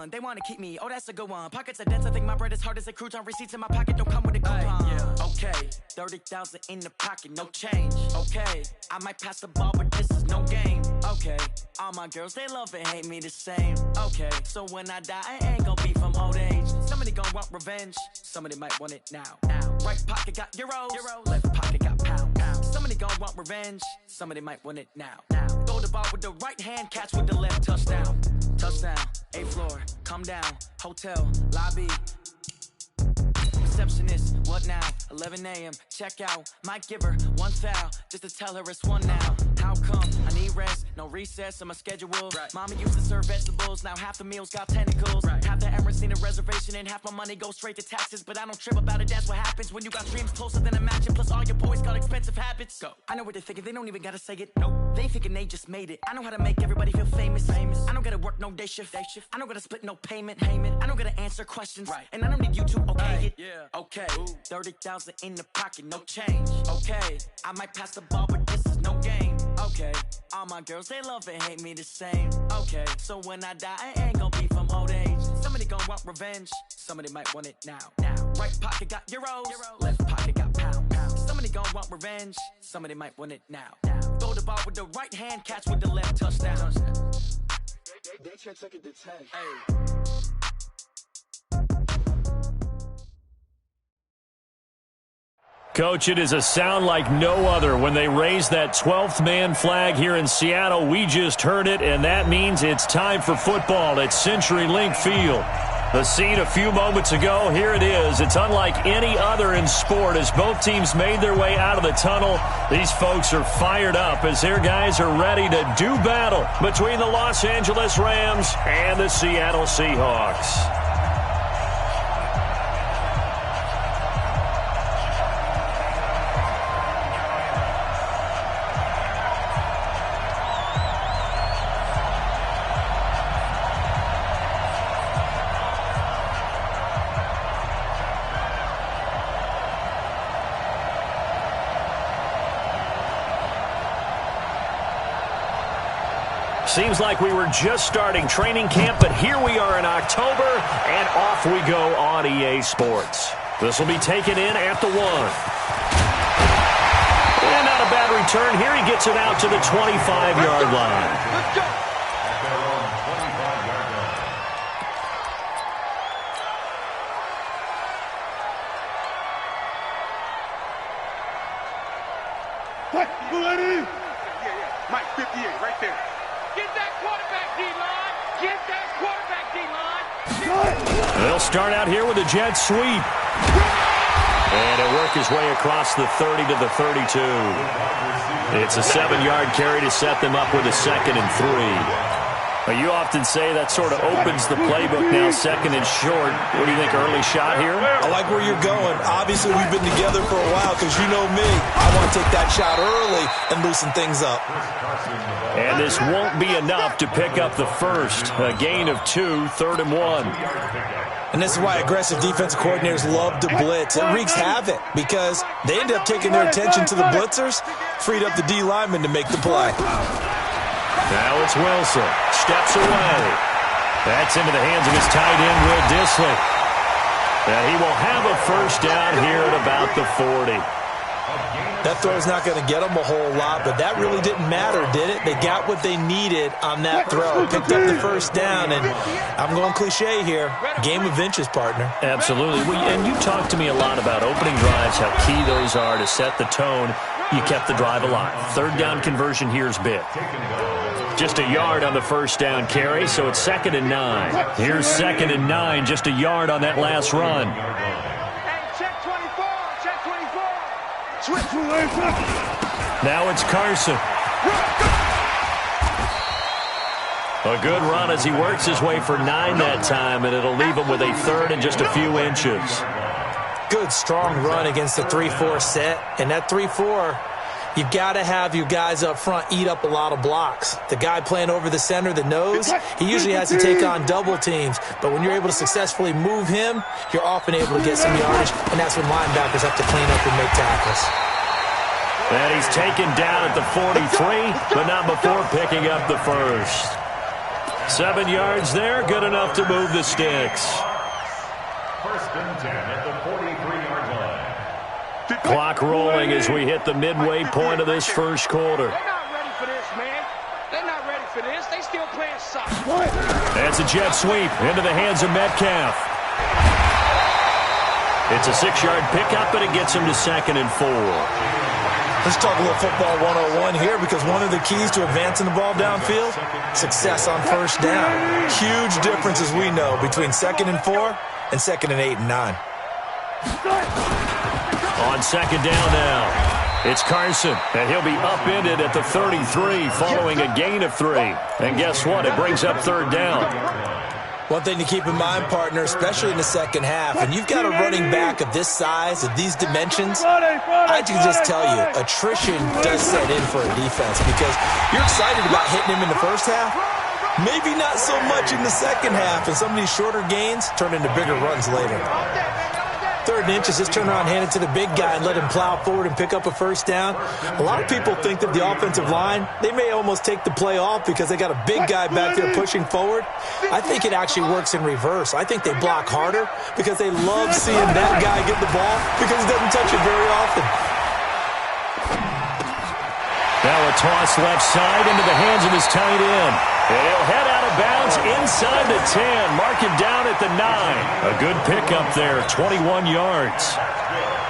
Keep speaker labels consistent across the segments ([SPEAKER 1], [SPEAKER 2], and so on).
[SPEAKER 1] They want to keep me, oh that's a good one. Pockets are dense, I think my bread is hard as a crouton. Receipts in my pocket don't come with a coupon. Yeah. Okay, 30,000 in the pocket, no change. Okay, I might pass the ball, but this is no game. Okay, all my girls, they love and hate me the same. Okay, so when I die, I ain't gonna be from old age. Somebody gonna want revenge, somebody might want it now. Right pocket got euros, left pocket got pounds. Somebody gonna want revenge, somebody might want it now. Throw the ball with the right hand, catch with the left, touchdown. Touchdown, 8th floor, come down, hotel, lobby. Receptionist, what now? 11 a.m., check out. Might give her one foul, just to tell her it's one now. How come? I need rest, no recess on my schedule. Right. Mama used to serve vegetables, now half the meals got tentacles. Right. Half the Emirates need a reservation and half my money goes straight to taxes. But I don't trip about it, that's what happens when you got dreams closer than a mansion. Plus all your boys got expensive habits. Go. I know what they're thinking, they don't even gotta say it. Nope. They thinking they just made it. I know how to make everybody feel famous. I don't gotta work no day shift. I don't gotta split no payment. I don't gotta answer questions. Right. And I don't need you to okay it. Yeah. Okay, 30,000 in the pocket, no change. Okay, I might pass the ball, but this is no game. Okay, all my girls, they love and hate me the same. Okay, so when I die, I ain't gonna be from old age. Somebody gonna want revenge, somebody might want it now. Right pocket got euros, left pocket got pounds. Somebody gonna want revenge, somebody might want it now. Throw the ball with the right hand, catch with the left, touchdown. They took it to 10. Hey.
[SPEAKER 2] Coach, it is a sound like no other when they raise that 12th man flag here in Seattle. We just heard it, and that means it's time for football at CenturyLink Field. The scene a few moments ago, here it is. It's unlike any other in sport as both teams made their way out of the tunnel. These folks are fired up as their guys are ready to do battle between the Los Angeles Rams and the Seattle Seahawks. Seems like we were just starting training camp, but here we are in October, and off we go on EA Sports. This will be taken in at the 1. And not a bad return here. He gets it out to the 25-yard line.
[SPEAKER 3] Let's go. Mike, 58, right there. Get that quarterback, D-line. Get that quarterback, D-line.
[SPEAKER 2] They'll start out here with a jet sweep. And it'll work his way across the 30 to the 32. It's a 7-yard carry to set them up with a 2nd and 3. You often say that sort of opens the playbook now, 2nd and short. What do you think, early shot here?
[SPEAKER 4] I like where you're going. Obviously, we've been together for a while because you know me. I want to take that shot early and loosen things up.
[SPEAKER 2] And this won't be enough to pick up the first. A gain of 2, 3rd and 1.
[SPEAKER 4] And this is why aggressive defensive coordinators love to blitz. It wreaks havoc because they end up taking their attention to the blitzers, freed up the D lineman to make the play.
[SPEAKER 2] Now it's Wilson. Steps away. That's into the hands of his tight end, Will Dissly. And he will have a first down here at about the 40.
[SPEAKER 4] That throw's not going to get them a whole lot, but that really didn't matter, did it? They got what they needed on that throw. Picked up the first down, and I'm going cliche here. Game of inches, partner.
[SPEAKER 2] Absolutely. And you talked to me a lot about opening drives, how key those are to set the tone. You kept the drive alive. 3rd down conversion here is big. Just a yard on the first down carry, so it's 2nd and 9. Here's 2nd and 9, just a yard on that last run.
[SPEAKER 3] Check 24, check 24.
[SPEAKER 2] Now it's Carson. A good run as he works his way for 9 that time, and it'll leave him with a 3rd and just a few inches.
[SPEAKER 4] Good, strong run against the 3-4 set, and that 3-4... you've got to have your guys up front eat up a lot of blocks. The guy playing over the center, the nose, he usually has to take on double teams. But when you're able to successfully move him, you're often able to get some yardage, and that's when linebackers have to clean up and make tackles.
[SPEAKER 2] And he's taken down at the 43, but not before picking up the first. 7 yards there, good enough to move the sticks.
[SPEAKER 5] First and 10 at the 43-yard line.
[SPEAKER 2] Clock rolling as we hit the midway point of this first quarter.
[SPEAKER 3] They're not ready for this, man. They're not ready for this. They still playing soccer.
[SPEAKER 2] That's a jet sweep into the hands of Metcalf. It's a 6-yard pickup, and it gets him to 2nd and 4.
[SPEAKER 4] Let's talk a little football 101 here, because one of the keys to advancing the ball downfield, success on first down. Huge difference, as we know, between 2nd and 4 and 2nd and 8 and 9.
[SPEAKER 2] On 2nd down now, it's Carson, and he'll be upended at the 33 following a gain of 3. And guess what? It brings up 3rd down.
[SPEAKER 4] One thing to keep in mind, partner, especially in the second half, and you've got a running back of this size, of these dimensions, I can just tell you, attrition does set in for a defense, because you're excited about hitting him in the first half, maybe not so much in the second half, and some of these shorter gains turn into bigger runs later. 3rd and inches, just turn around, hand it to the big guy, and let him plow forward and pick up a first down. A lot of people think that the offensive line, they may almost take the play off because they got a big guy back there pushing forward. I think it actually works in reverse. I think they block harder because they love seeing that guy get the ball because he doesn't touch it very often.
[SPEAKER 2] Now a toss left side into the hands of his tight end. And he'll head out of bounds inside the 10. Mark him down at the 9. A good pickup there, 21 yards.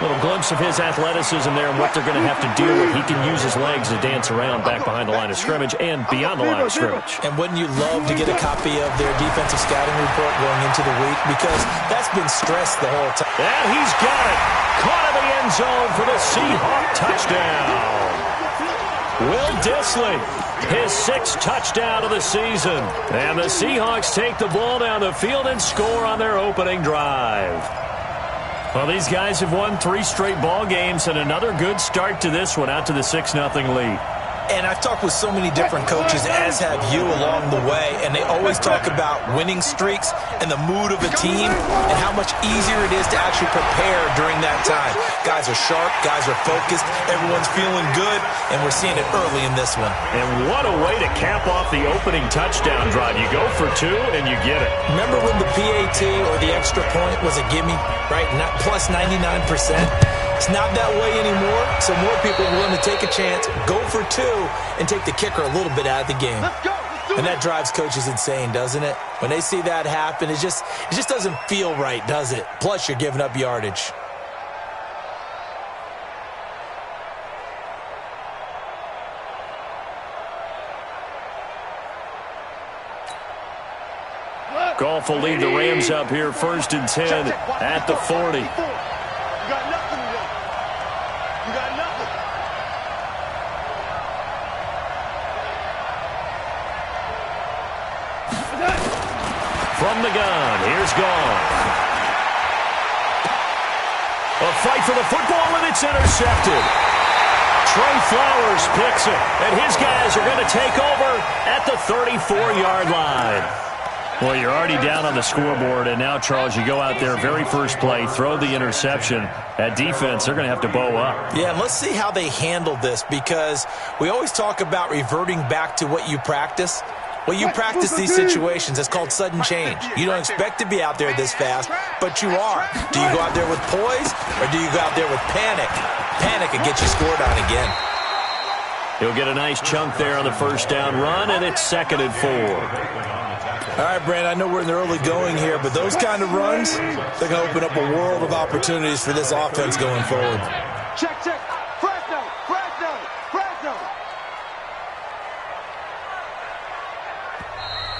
[SPEAKER 2] Little glimpse of his athleticism there and what they're going to have to deal with. He can use his legs to dance around back behind the line of scrimmage and beyond the line of scrimmage.
[SPEAKER 4] And wouldn't you love to get a copy of their defensive scouting report going into the week? Because that's been stressed the whole time.
[SPEAKER 2] And he's got it. Caught in the end zone for the Seahawk touchdown. Will Dissly, his 6th touchdown of the season. And the Seahawks take the ball down the field and score on their opening drive. Well, these guys have won 3 straight ball games, and another good start to this one, out to the 6-0 lead.
[SPEAKER 4] And I've talked with so many different coaches, as have you, along the way, and they always talk about winning streaks and the mood of a team and how much easier it is to actually prepare during that time. Guys are sharp, guys are focused, everyone's feeling good, and we're seeing it early in this one.
[SPEAKER 2] And what a way to cap off the opening touchdown drive. You go for 2 and you get it.
[SPEAKER 4] Remember when the PAT or the extra point was a gimme, right? Not plus 99%? It's not that way anymore, so more people are willing to take a chance, go for 2, and take the kicker a little bit out of the game. And that drives coaches insane, doesn't it? When they see that happen, it just doesn't feel right, does it? Plus, you're giving up yardage.
[SPEAKER 2] Goff will lead the Rams up here 1st and 10 at the 40. From the gun, here's Goff. A fight for the football, and it's intercepted. Trey Flowers picks it, and his guys are going to take over at the 34-yard line. Well, you're already down on the scoreboard, and now, Charles, you go out there, very first play, throw the interception. At defense, they're going to have to bow up.
[SPEAKER 4] Yeah, and let's see how they handle this, because we always talk about reverting back to what you practice. Well, you practice these situations. It's called sudden change. You don't expect to be out there this fast, but you are. Do you go out there with poise, or do you go out there with panic? Panic and get you scored on again.
[SPEAKER 2] He'll get a nice chunk there on the first down run, and it's 2nd and 4.
[SPEAKER 4] All right, Brand, I know we're in the early going here, but those kind of runs, they're going to open up a world of opportunities for this offense going forward.
[SPEAKER 3] Check. Fresno.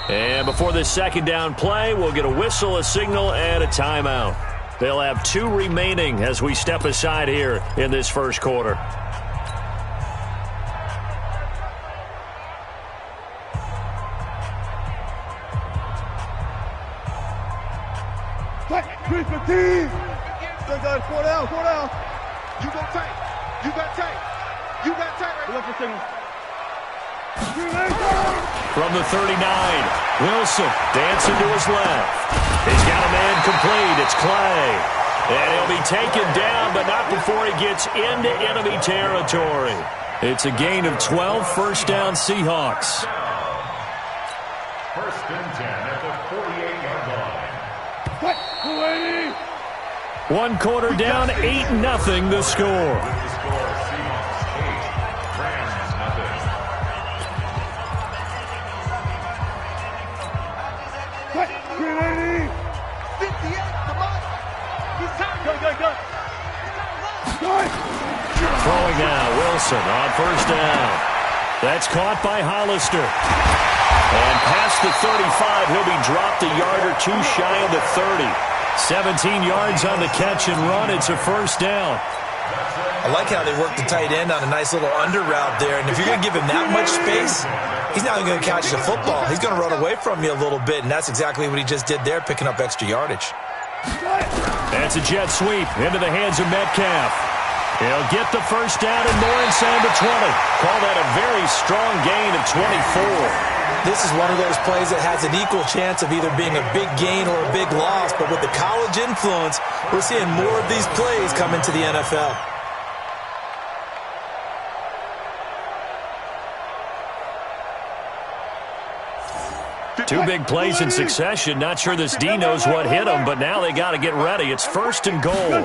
[SPEAKER 2] And before this 2nd down play, we'll get a whistle, a signal, and a timeout. They'll have 2 remaining as we step aside here in this first quarter.
[SPEAKER 3] Still got 4 down. You got tight. Look for signal.
[SPEAKER 2] From the 39, Wilson dancing to his left. He's got a man complete. It's Clay. And he'll be taken down, but not before he gets into enemy territory. It's a gain of 12, 1st down Seahawks.
[SPEAKER 5] First and 10 at the 48-yard line.
[SPEAKER 2] One quarter down, 8-0 the score.
[SPEAKER 5] Seahawks 8, Rams
[SPEAKER 3] 58, come on. He's time. Go.
[SPEAKER 2] Throwing now, Wilson on first down. That's caught by Hollister. And past the 35, he'll be dropped a yard or two shy of the 30. 17 yards on the catch and run. It's a first down.
[SPEAKER 4] I like how they work the tight end on a nice little under route there. And if you're going to give him that much space, he's not even going to catch the football. He's going to run away from you a little bit, and that's exactly what he just did there, picking up extra yardage.
[SPEAKER 2] That's a jet sweep into the hands of Metcalf. He'll get the first down and more inside the 20. Call that a very strong gain of 24.
[SPEAKER 4] This is one of those plays that has an equal chance of either being a big gain or a big loss, but with the college influence, we're seeing more of these plays come into the NFL.
[SPEAKER 2] Two big plays in succession. Not sure this D knows what hit him, but now they got to get ready. It's first and goal.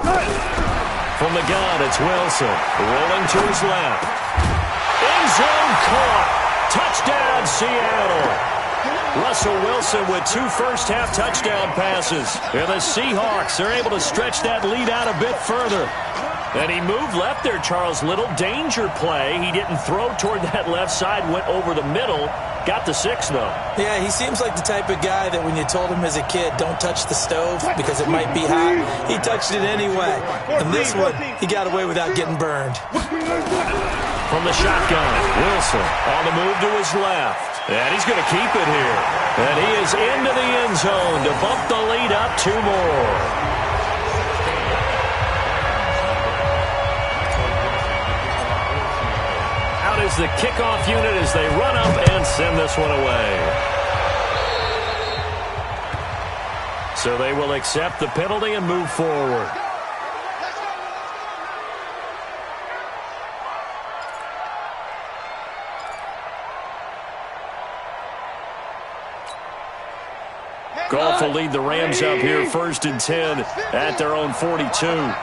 [SPEAKER 2] From the gun, it's Wilson. Rolling to his left. End zone caught. Touchdown, Seattle. Russell Wilson with 2 first-half touchdown passes. And the Seahawks are able to stretch that lead out a bit further. And he moved left there, Charles. Little danger play. He didn't throw toward that left side, went over the middle. Got the 6, though.
[SPEAKER 4] Yeah, he seems like the type of guy that when you told him as a kid, don't touch the stove because it might be hot, he touched it anyway. And this one, he got away without getting burned.
[SPEAKER 2] From the shotgun, Wilson on the move to his left. And he's going to keep it here. And he is into the end zone to bump the lead up 2 more. Is the kickoff unit as they run up and send this one away. So they will accept the penalty and move forward. Goff will lead the Rams up here first and 10 at their own 42.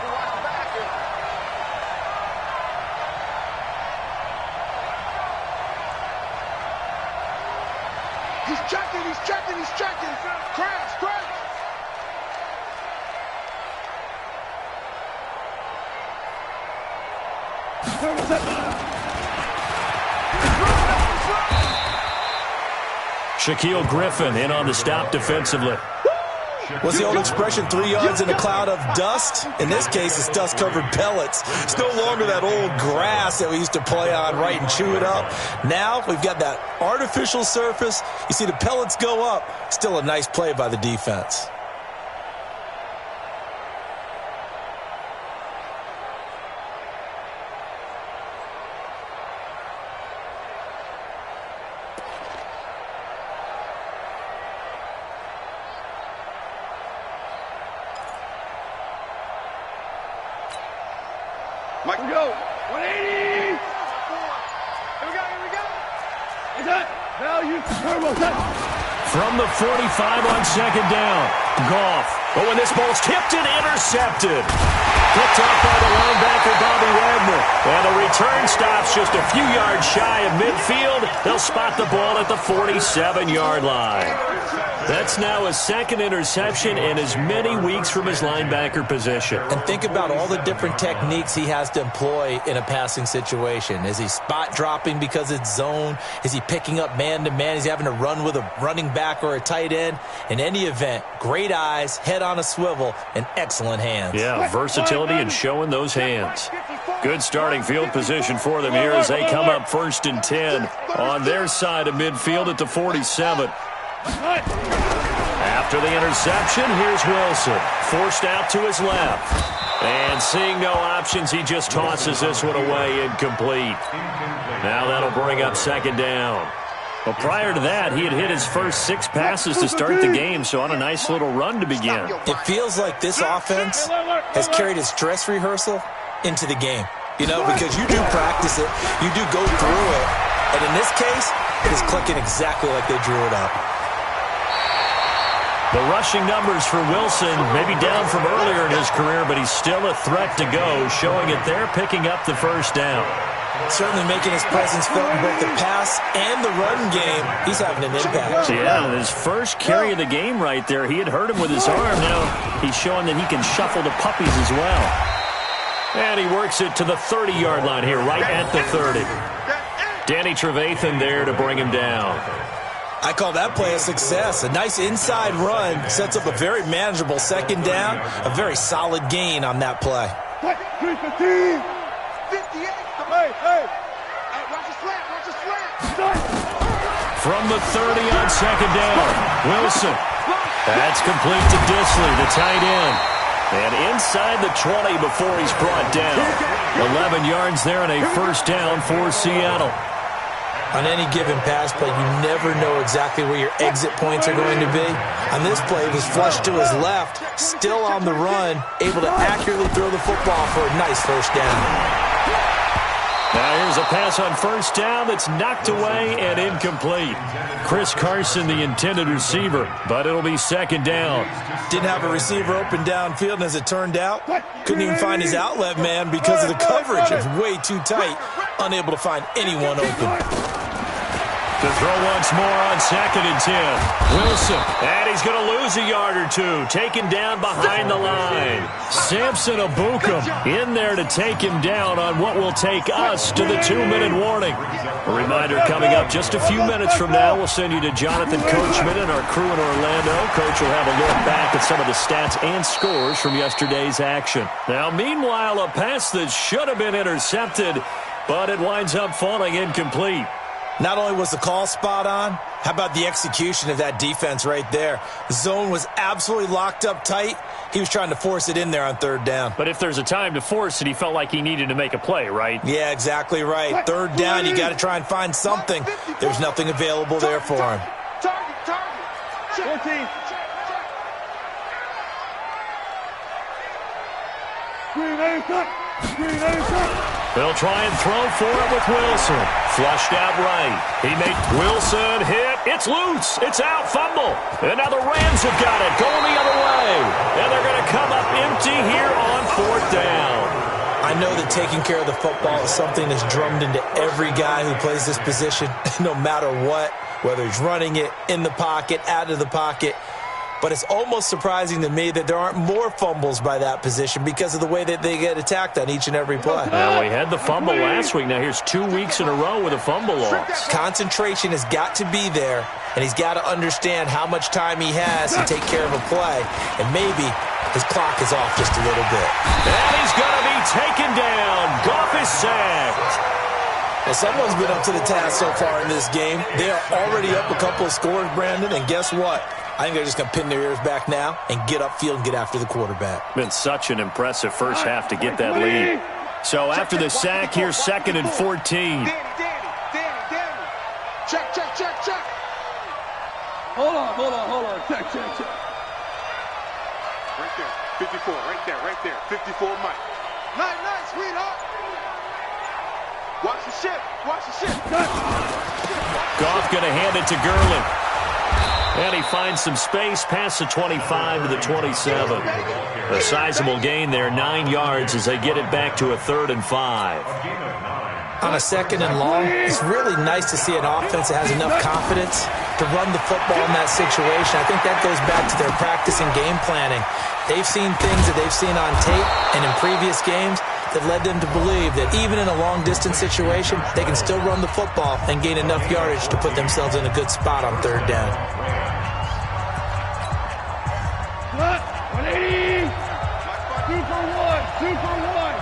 [SPEAKER 3] He's checking. Crash.
[SPEAKER 2] Shaquille Griffin in on the stop defensively.
[SPEAKER 4] What's the old expression, 3 yards in a cloud of dust? In this case, it's dust-covered pellets. It's no longer that old grass that we used to play on, right, and chew it up. Now we've got that artificial surface. You see the pellets go up. Still a nice play by the defense.
[SPEAKER 3] Mike, we go. 180. Here we go. Is that value?
[SPEAKER 2] From the 45 on second down. Goff. But when this ball's tipped and intercepted. Picked up by the linebacker, Bobby Wagner. And the return stops just a few yards shy of midfield. They'll spot the ball at the 47-yard line. That's now his second interception in as many weeks from his linebacker position.
[SPEAKER 4] And think about all the different techniques he has to employ in a passing situation. Is he spot dropping because it's zone? Is he picking up man-to-man? Is he having to run with a running back or a tight end? In any event, great eyes, head on a swivel, and excellent hands.
[SPEAKER 2] Yeah, versatility and showing those hands. Good starting field position for them here as they come up first and 10 on their side of midfield at the 47. After the interception, here's Wilson. Forced out to his left. And seeing no options, he just tosses this one away, incomplete. Now that'll bring up second down. Well, prior to that, he had hit his first 6 passes to start the game, so on a nice little run to begin.
[SPEAKER 4] It feels like this offense has carried its dress rehearsal into the game. You know, because you do practice it, you do go through it, and in this case, it is clicking exactly like they drew it up.
[SPEAKER 2] The rushing numbers for Wilson, maybe down from earlier in his career, but he's still a threat to go, showing it there, picking up the first down.
[SPEAKER 4] Certainly making his presence felt in both the pass and the run game. He's having an impact.
[SPEAKER 2] Yeah, his first carry of the game right there. He had hurt him with his arm. Now he's showing that he can shuffle the puppies as well. And he works it to the 30-yard line here, right at the 30. Danny Trevathan there to bring him down.
[SPEAKER 4] I call that play a success. A nice inside run sets up a very manageable second down. A very solid gain on that play.
[SPEAKER 3] 315. 58. Hey, watch the slant, watch the slant.
[SPEAKER 2] From the 30 on second down, Wilson. That's complete to Disley, the tight end. And inside the 20 before he's brought down. 11 yards there and a first down for Seattle.
[SPEAKER 4] On any given pass play, you never know exactly where your exit points are going to be. On this play, he was flushed to his left, still on the run, able to accurately throw the football for a nice first down.
[SPEAKER 2] Now here's a pass on first down that's knocked away and incomplete. Chris Carson, the intended receiver, but it'll be second down.
[SPEAKER 4] Didn't have a receiver open downfield, and as it turned out, couldn't even find his outlet man because of the coverage. It was way too tight, unable to find anyone open.
[SPEAKER 2] To throw once more on second and 10. Wilson, and he's going to lose a yard or two. Taken down behind the line. Samson Abukum in there to take him down on what will take us to the 2-minute warning. A reminder coming up just a few minutes from now. We'll send you to Jonathan Coachman and our crew in Orlando. Coach will have a look back at some of the stats and scores from yesterday's action. Now, meanwhile, a pass that should have been intercepted, but it winds up falling incomplete.
[SPEAKER 4] Not only was the call spot on, how about the execution of that defense right there? The zone was absolutely locked up tight. He was trying to force it in there on third down.
[SPEAKER 2] But if there's a time to force it, he felt like he needed to make a play, right?
[SPEAKER 4] Yeah, exactly right. Third down, you got to try and find something. There's nothing available there for him.
[SPEAKER 3] Target. 14.
[SPEAKER 2] They'll try and throw for it with Wilson. Flushed out right. He made Wilson hit. It's loose. It's out. Fumble. And now the Rams have got it. Going the other way. And they're going to come up empty here on fourth down.
[SPEAKER 4] I know that taking care of the football is something that's drummed into every guy who plays this position, no matter what, whether he's running it, in the pocket, out of the pocket. But it's almost surprising to me that there aren't more fumbles by that position because of the way that they get attacked on each and every play.
[SPEAKER 2] Well, we had the fumble last week. Now here's 2 weeks in a row with a fumble loss.
[SPEAKER 4] Concentration has got to be there, and he's got to understand how much time he has to take care of a play. And maybe his clock is off just a little bit.
[SPEAKER 2] And he's going to be taken down. Goff is sacked.
[SPEAKER 4] Well, someone's been up to the task so far in this game. They are already up a couple of scores, Brandon, and guess what? I think they're just going to pin their ears back now and get upfield and get after the quarterback.
[SPEAKER 2] Been such an impressive first half to get that lead. So after the sack, here's second and 14.
[SPEAKER 3] Danny. Check. Hold on. Check. Right there. 54, right there. 54, Mike. Nice, sweetheart. Watch the ship.
[SPEAKER 2] Goff going to hand it to Gurley. And he finds some space past the 25 to the 27. A sizable gain there, 9 yards as they get it back to a 3rd and 5.
[SPEAKER 4] On a second and long, it's really nice to see an offense that has enough confidence to run the football in that situation. I think that goes back to their practice and game planning. They've seen things that they've seen on tape and in previous games that led them to believe that even in a long-distance situation, they can still run the football and gain enough yardage to put themselves in a good spot on third down.
[SPEAKER 3] 180. 2 for 1.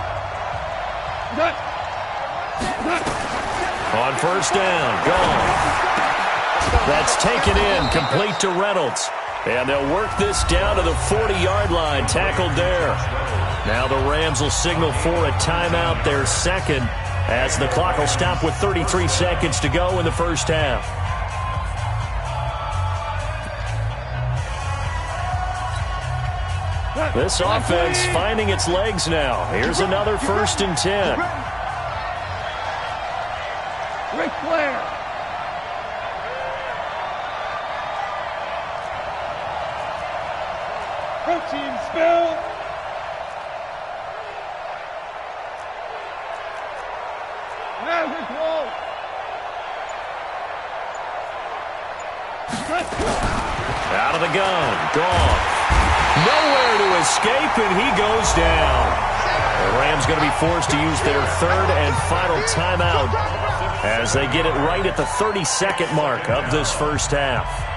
[SPEAKER 2] On first down, gone. That's taken in, complete to Reynolds. And they'll work this down to the 40-yard line, tackled there. Now the Rams will signal for a timeout, their second, as the clock will stop with 33 seconds to go in the first half. This offense finding its legs now. Here's another 1st and 10.
[SPEAKER 3] Ric Flair. Protein spill.
[SPEAKER 2] Out of the gun. Gone. Nowhere to escape, and he goes down. The Rams going to be forced to use their third and final timeout as they get it right at the 30-second mark of this first half.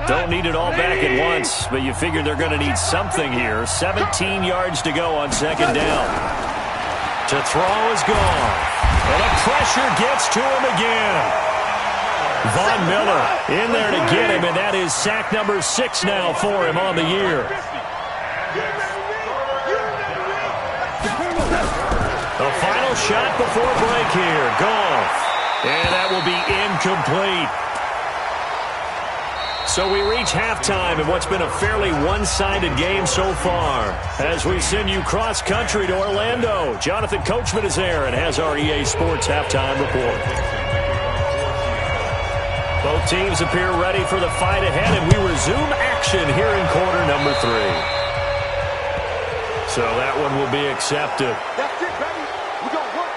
[SPEAKER 2] Don't need it all back at once, but you figure they're going to need something here. 17 yards to go on second down. To throw is gone. And the pressure gets to him again. Von Miller in there to get him, and that is sack number 6 now for him on the year. The final shot before break here. Gone. And that will be incomplete. So we reach halftime in what's been a fairly one-sided game so far. As we send you cross-country to Orlando, Jonathan Coachman is there and has our EA Sports halftime report. Both teams appear ready for the fight ahead, and we resume action here in quarter number 3. So that one will be accepted.
[SPEAKER 3] That's it, baby. We got work.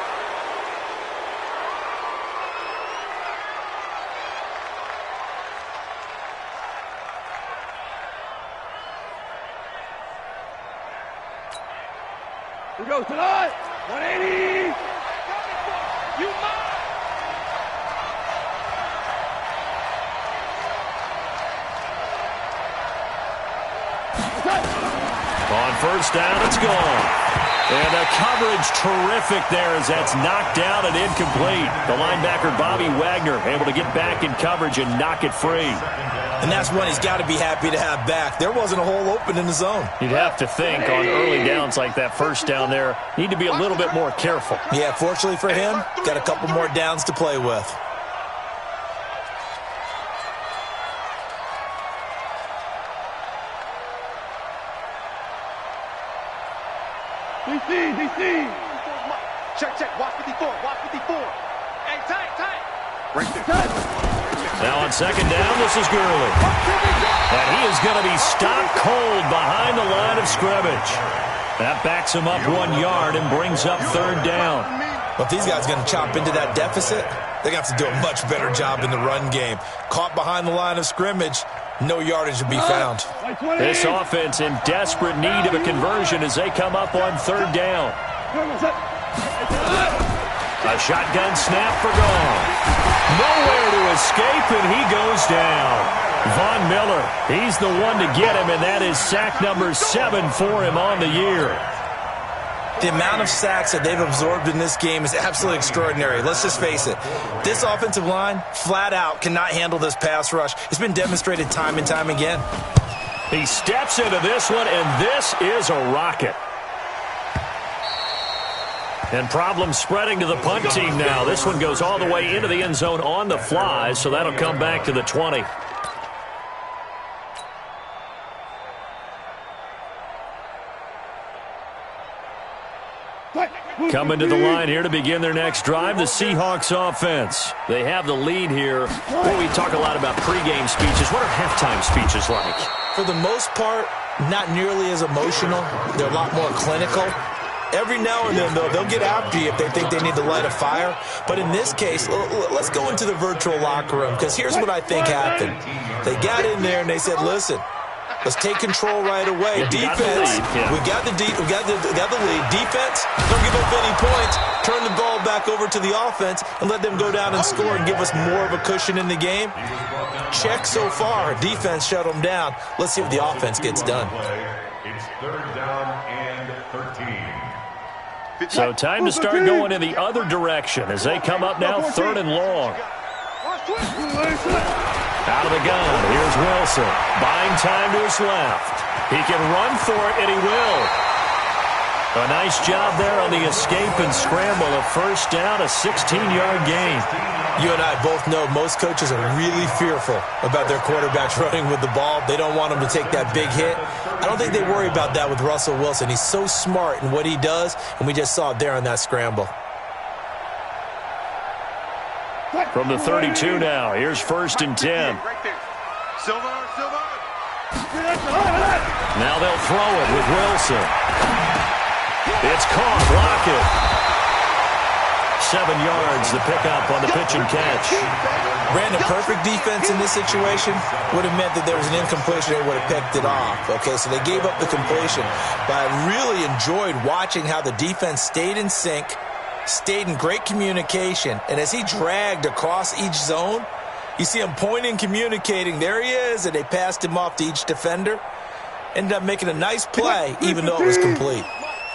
[SPEAKER 3] We go tonight. 180. You mine.
[SPEAKER 2] On first down, it's gone. And the coverage terrific there as that's knocked down and incomplete. The linebacker, Bobby Wagner, able to get back in coverage and knock it free.
[SPEAKER 4] And that's one he's got to be happy to have back. There wasn't a hole open in the zone.
[SPEAKER 2] You'd have to think on early downs like that first down there, need to be a little bit more careful.
[SPEAKER 4] Yeah, fortunately for him, got a couple more downs to play with.
[SPEAKER 3] DC. Check. Watch 54. Hey, tight. Right there.
[SPEAKER 2] Now on second down, this is Gurley. And he is going to be stopped cold behind the line of scrimmage. That backs him up 1 yard and brings up third down.
[SPEAKER 4] Well, if these guys are going to chop into that deficit, they're going to have to do a much better job in the run game. Caught behind the line of scrimmage, no yardage to be found.
[SPEAKER 2] This offense in desperate need of a conversion as they come up on third down. A shotgun snap for gone. Nowhere to escape, and he goes down. Von Miller, he's the one to get him, and that is sack number 7 for him on the year.
[SPEAKER 4] The amount of sacks that they've absorbed in this game is absolutely extraordinary. Let's just face it. This offensive line, flat out, cannot handle this pass rush. It's been demonstrated time and time again.
[SPEAKER 2] He steps into this one, and this is a rocket. And problems spreading to the punt team now. This one goes all the way into the end zone on the fly, so that'll come back to the 20. Coming to the line here to begin their next drive, the Seahawks offense. They have the lead here. Well, we talk a lot about pregame speeches. What are halftime speeches like?
[SPEAKER 4] For the most part, not nearly as emotional. They're a lot more clinical. Every now and then, though, they'll get after you if they think they need to light a fire. But in this case, let's go into the virtual locker room, because here's what I think happened. They got in there and they said, listen, let's take control right away. Defense, we got the lead. Defense, don't give up any points. Turn the ball back over to the offense and let them go down and score and give us more of a cushion in the game. Check so far. Defense shut them down. Let's see what the offense gets done.
[SPEAKER 5] It's third down and 13.
[SPEAKER 2] So time to start going in the other direction as they come up now third and long. Out of the gun, here's Wilson. Buying time to his left. He can run for it, and he will. A nice job there on the escape and scramble. A first down, a 16-yard gain.
[SPEAKER 4] You and I both know most coaches are really fearful about their quarterbacks running with the ball. They don't want them to take that big hit. I don't think they worry about that with Russell Wilson. He's so smart in what he does, and we just saw it there on that scramble.
[SPEAKER 2] From the 32 now, here's 1st and 10.
[SPEAKER 3] Silver.
[SPEAKER 2] Now they'll throw it with Wilson. It's caught. Lockett. 7 yards, the pickup on the pitch and catch.
[SPEAKER 4] Brandon, perfect defense in this situation would have meant that there was an incompletion. They would have picked it off. Okay, so they gave up the completion. But I really enjoyed watching how the defense stayed in sync, stayed in great communication, and as he dragged across each zone, you see him pointing, communicating. There he is, and they passed him off to each defender. Ended up making a nice play, even though it was complete.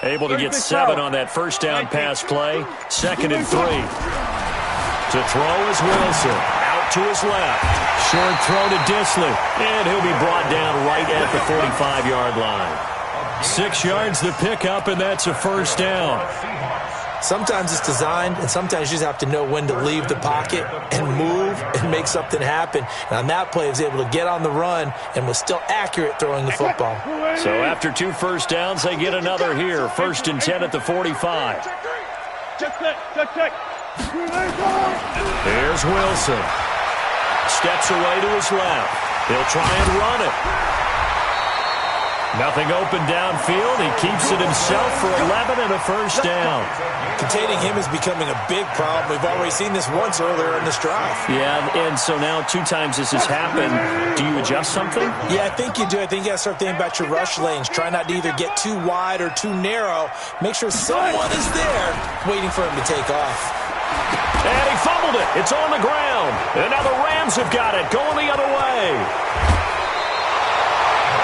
[SPEAKER 2] Able to get 7 on that first down pass play. 2nd and 3. To throw is Wilson. Out to his left. Short throw to Disley. And he'll be brought down right at the 45-yard line. 6 yards the pickup, and that's a first down.
[SPEAKER 4] Sometimes it's designed, and sometimes you just have to know when to leave the pocket and move and make something happen. And on that play, he was able to get on the run and was still accurate throwing the football.
[SPEAKER 2] So after 2 first downs, they get another here. 1st and 10 at the 45. Here's Wilson. Steps away to his left. He'll try and run it. Nothing open downfield. He keeps it himself for 11 and a first down.
[SPEAKER 4] Containing him is becoming a big problem. We've already seen this once earlier in this drive.
[SPEAKER 2] Yeah, and so now 2 times this has happened. Do you adjust something?
[SPEAKER 4] Yeah, I think you do. I think you got to start thinking about your rush lanes. Try not to either get too wide or too narrow. Make sure someone is there waiting for him to take off.
[SPEAKER 2] And he fumbled it. It's on the ground. And now the Rams have got it, going the other way.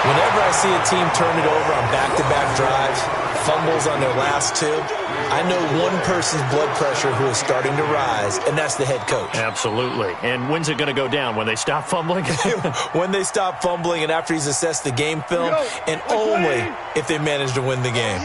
[SPEAKER 4] Whenever I see a team turn it over on back-to-back drives, fumbles on their last 2, I know one person's blood pressure who is starting to rise, and that's the head coach.
[SPEAKER 2] Absolutely. And when's it going to go down? When they stop fumbling?
[SPEAKER 4] When they stop fumbling and after he's assessed the game film, and only if they manage to win the game.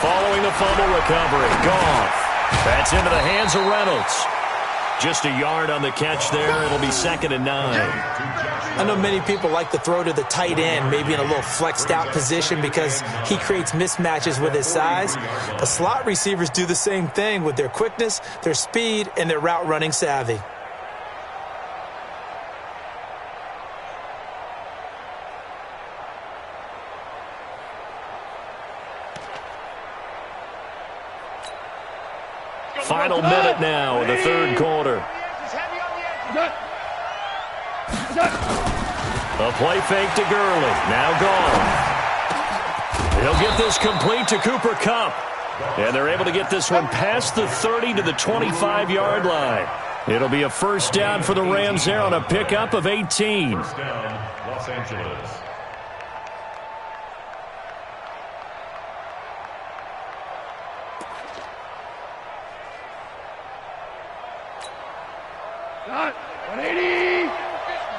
[SPEAKER 2] Following the fumble recovery, Goff. That's into the hands of Reynolds. Just a yard on the catch there. It'll be 2nd and 9.
[SPEAKER 4] I know many people like to throw to the tight end, maybe in a little flexed out position because he creates mismatches with his size. The slot receivers do the same thing with their quickness, their speed, and their route running savvy.
[SPEAKER 2] Final minute now in the 3rd quarter. A play fake to Gurley. Now gone. He'll get this complete to Cooper Kupp. And they're able to get this one past the 30 to the 25-yard line. It'll be a first down for the Rams there on a pickup of 18.
[SPEAKER 5] First down, Los Angeles.
[SPEAKER 3] Got 180.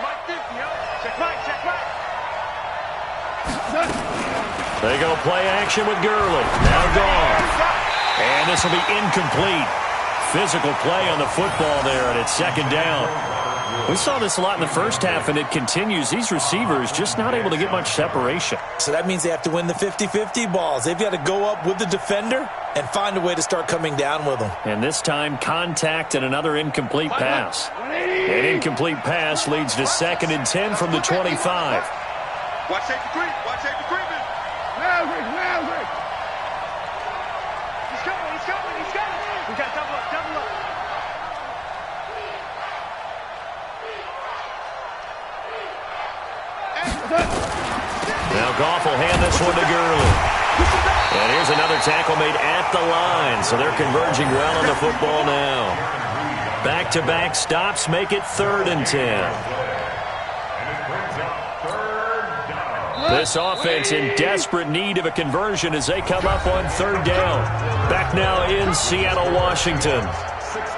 [SPEAKER 3] Mike 50, yo. Check right.
[SPEAKER 2] They go play action with Gurley. Now gone. And this will be incomplete. Physical play on the football there, and it's 2nd down. We saw this a lot in the first half, and it continues. These receivers just not able to get much separation.
[SPEAKER 4] So that means they have to win the 50-50 balls. They've got to go up with the defender and find a way to start coming down with them.
[SPEAKER 2] And this time, contact and another incomplete pass. An incomplete pass leads to 2nd and 10 from the 25.
[SPEAKER 3] Watch safety creep. Maverick. He's coming. We got double up.
[SPEAKER 2] Now Goff will hand this one to Gurley. And here's another tackle made at the line. So they're converging well on the football now. Back-to-back stops make it 3rd and 10. This offense in desperate need of a conversion as they come up on 3rd down. Back now in Seattle, Washington.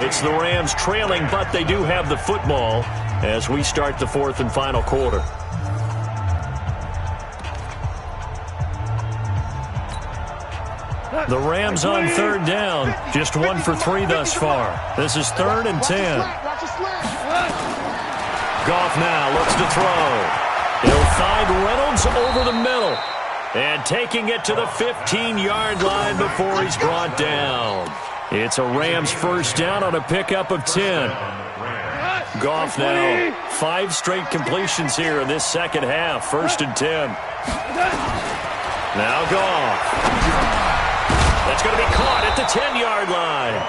[SPEAKER 2] It's the Rams trailing, but they do have the football as we start the 4th and final quarter. The Rams on third down. Just 1 for 3 thus far. This is 3rd and 10. Goff now looks to throw. He'll find Reynolds over the middle. And taking it to the 15-yard line before he's brought down. It's a Rams first down on a pickup of 10. Goff now 5 straight completions here in this second half. 1st and 10. Now Goff. That's going to be caught at the 10-yard line.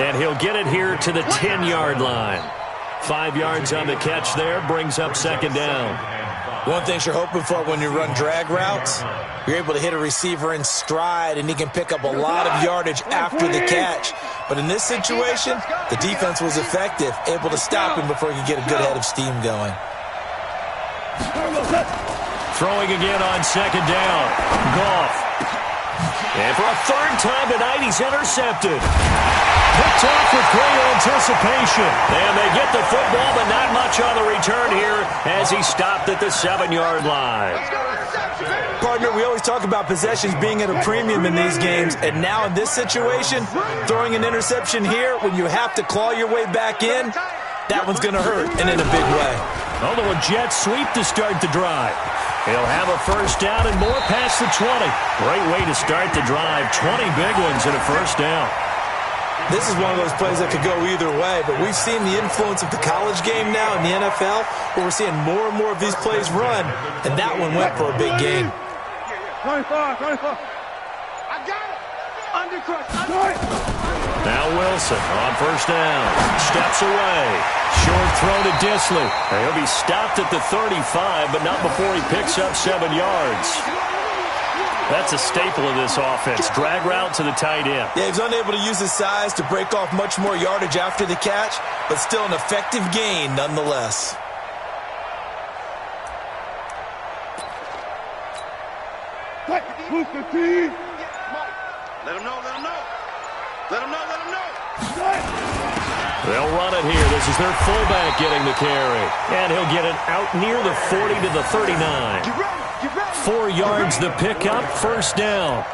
[SPEAKER 2] And he'll get it here to the 10-yard line. 5 yards on the catch there, brings up 2nd down.
[SPEAKER 4] One thing you're hoping for when you run drag routes, you're able to hit a receiver in stride, and he can pick up a lot of yardage after the catch. But in this situation, the defense was effective, able to stop him before he could get a good head of steam going.
[SPEAKER 2] Throwing again on 2nd down. Goff. And for a 3rd time tonight, he's intercepted. Picked off with great anticipation. And they get the football, but not much on the return here as he stopped at the 7-yard line.
[SPEAKER 4] Partner, we always talk about possessions being at a premium in these games, and now in this situation, throwing an interception here when you have to claw your way back in, that one's going to hurt, and in a big way.
[SPEAKER 2] Although a jet sweep to start the drive. He'll have a first down and more past the 20. Great way to start the drive. 20 big ones and a first down.
[SPEAKER 4] This is one of those plays that could go either way, but we've seen the influence of the college game now in the NFL, where we're seeing more and more of these plays run, and that one went for a big gain.
[SPEAKER 3] 24. I got it.
[SPEAKER 2] Now Wilson on first down. Steps away. Short throw to Disley. He'll be stopped at the 35, but not before he picks up 7 yards. That's a staple of this offense. Drag route to the tight end.
[SPEAKER 4] Yeah, he's unable to use his size to break off much more yardage after the catch, but still an effective gain nonetheless.
[SPEAKER 3] Let him know.
[SPEAKER 2] They'll run it here. This is their fullback getting the carry. And he'll get it out near the 40 to the 39. 4 yards the pickup, first down.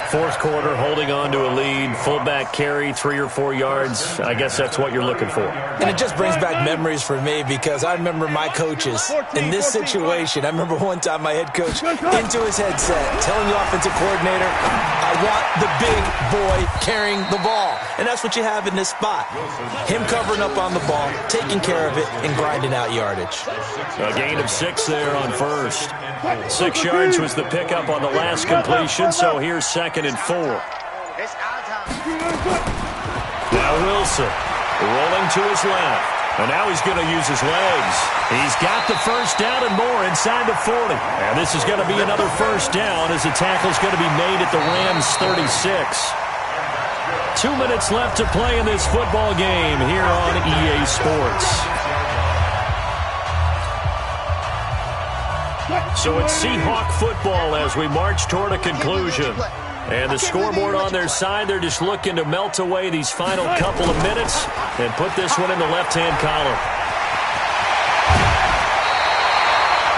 [SPEAKER 2] 4th quarter, holding on to a lead. Fullback carry, 3 or 4 yards. I guess that's what you're looking for.
[SPEAKER 4] And it just brings back memories for me because I remember my coaches in this situation. I remember one time my head coach into his headset telling the offensive coordinator, I want the big boy carrying the ball. And that's what you have in this spot. Him covering up on the ball, taking care of it, and grinding out yardage.
[SPEAKER 2] A gain of 6 there on first. 6 yards was the pickup on the last completion, so here's 2nd and 4. Now Wilson rolling to his left. And now he's going to use his legs. He's got the first down and more inside the 40. And this is going to be another first down as the tackle's going to be made at the Rams 36. 2 minutes left to play in this football game here on EA Sports. So it's Seahawk football as we march toward a conclusion. And the scoreboard on their side, they're just looking to melt away these final couple of minutes and put this one in the left-hand column.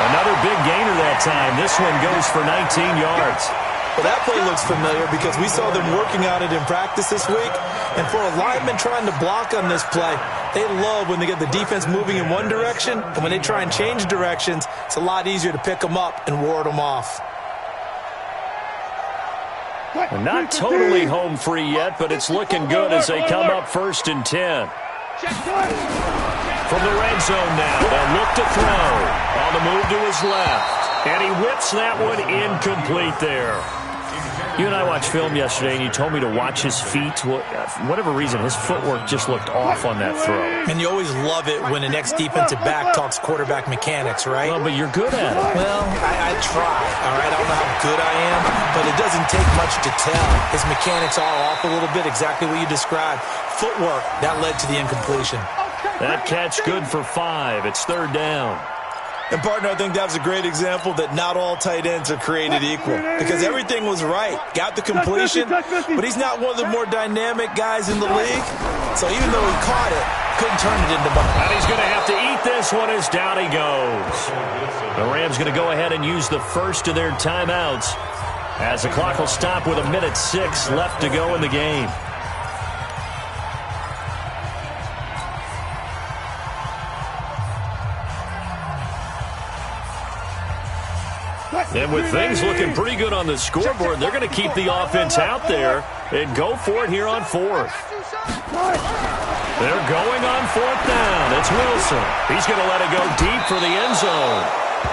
[SPEAKER 2] Another big gainer that time. This one goes for 19 yards.
[SPEAKER 4] Well, that play looks familiar because we saw them working on it in practice this week. And for a lineman trying to block on this play, they love when they get the defense moving in one direction. And when they try and change directions, it's a lot easier to pick them up and ward them off.
[SPEAKER 2] Not totally home free yet, but it's looking good as they come up 1st and 10. From the red zone now, they'll look to throw. On the move to his left. And he whips that one incomplete there. You and I watched film yesterday, and you told me to watch his feet. For whatever reason, his footwork just looked off on that throw.
[SPEAKER 4] And you always love it when the next defensive back talks quarterback mechanics, right?
[SPEAKER 2] Well, but you're good at it.
[SPEAKER 4] Well, I try, all right? I don't know how good I am, but it doesn't take much to tell. His mechanics are off a little bit, exactly what you described. Footwork, that led to the incompletion.
[SPEAKER 2] That catch good for 5. It's 3rd down.
[SPEAKER 4] And, partner, I think that was a great example that not all tight ends are created equal because everything was right. Got the completion, but he's not one of the more dynamic guys in the league. So even though he caught it, couldn't turn it into money.
[SPEAKER 2] And he's going to have to eat this one as down he goes. The Rams going to go ahead and use the first of their timeouts as the clock will stop with 1:06 left to go in the game. And with things looking pretty good on the scoreboard, they're going to keep the offense out there and go for it here on fourth. They're going on fourth down. It's Wilson. He's going to let it go deep for the end zone.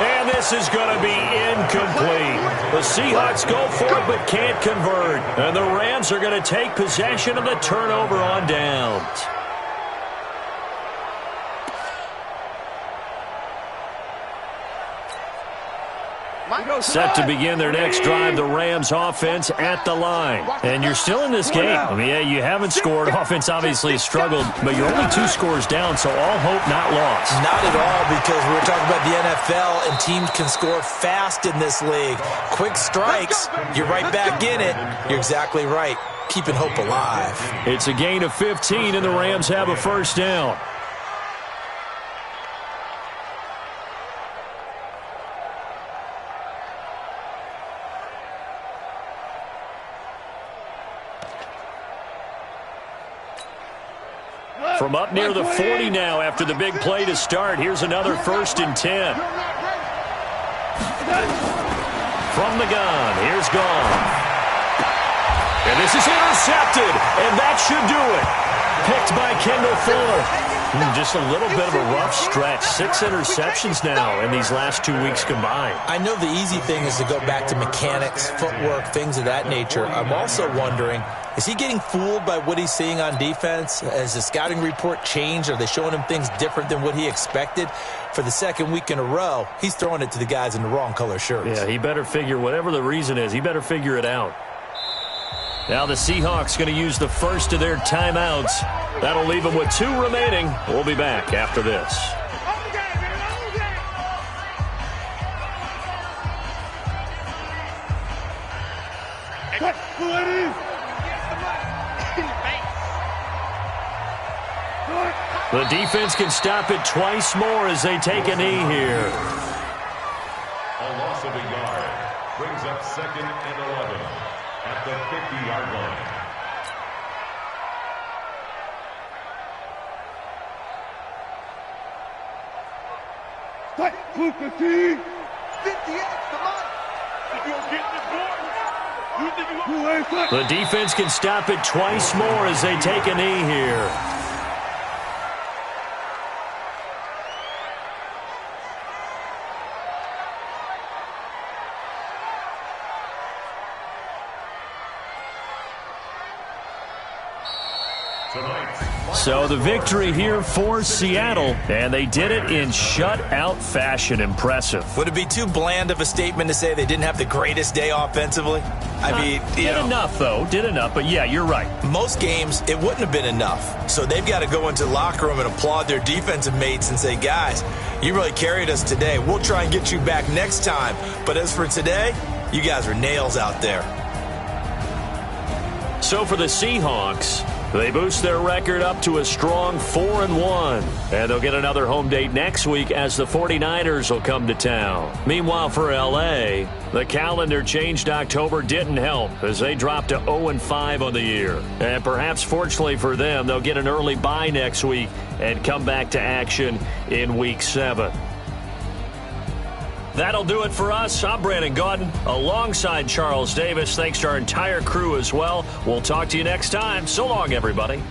[SPEAKER 2] And this is going to be incomplete. The Seahawks go for it but can't convert. And the Rams are going to take possession of the turnover on downs. Set to begin their next drive, the Rams offense at the line. And you're still in this game. I mean, yeah, you haven't scored. Offense obviously has struggled, but you're only 2 scores down, so all hope not lost.
[SPEAKER 4] Not at all, because we're talking about the NFL, and teams can score fast in this league. Quick strikes, you're right back in it. You're exactly right. Keeping hope alive.
[SPEAKER 2] It's a gain of 15, and the Rams have a first down. From up near the 40 now after the big play to start. Here's another 1st and 10. From the gun, here's Gone. And this is intercepted, and that should do it. Picked by Kendall Fuller. Just a little bit of a rough stretch. 6 interceptions now in these last 2 weeks combined.
[SPEAKER 4] I know the easy thing is to go back to mechanics, footwork, things of that nature. I'm also wondering, is he getting fooled by what he's seeing on defense? Has the scouting report changed? Are they showing him things different than what he expected? For the 2nd week in a row, he's throwing it to the guys in the wrong color shirts.
[SPEAKER 2] Yeah, he better figure, whatever the reason is, he better figure it out. Now the Seahawks going to use the first of their timeouts. That'll leave them with 2 remaining. We'll be back after this. The defense can stop it twice more as they take a knee here.
[SPEAKER 5] A loss of a yard brings up 2nd and 11 at the 50-yard line.
[SPEAKER 3] Busca, 58, come on. If you don't get this board, you think you
[SPEAKER 2] The defense can stop it twice more as they take a knee here. So the victory here for Seattle, and they did it in shutout fashion. Impressive.
[SPEAKER 4] Would it be too bland of a statement to say they didn't have the greatest day offensively? I mean,
[SPEAKER 2] did enough, though. Did enough, but yeah, you're right.
[SPEAKER 4] Most games, it wouldn't have been enough. So they've got to go into the locker room and applaud their defensive mates and say, guys, you really carried us today. We'll try and get you back next time. But as for today, you guys are nails out there.
[SPEAKER 2] So for the Seahawks, they boost their record up to a strong 4-1. And they'll get another home date next week as the 49ers will come to town. Meanwhile, for L.A., the calendar changed October didn't help as they dropped to 0-5 on the year. And perhaps fortunately for them, they'll get an early bye next week and come back to action in Week 7. That'll do it for us. I'm Brandon Gaudin alongside Charles Davis. Thanks to our entire crew as well. We'll talk to you next time. So long, everybody.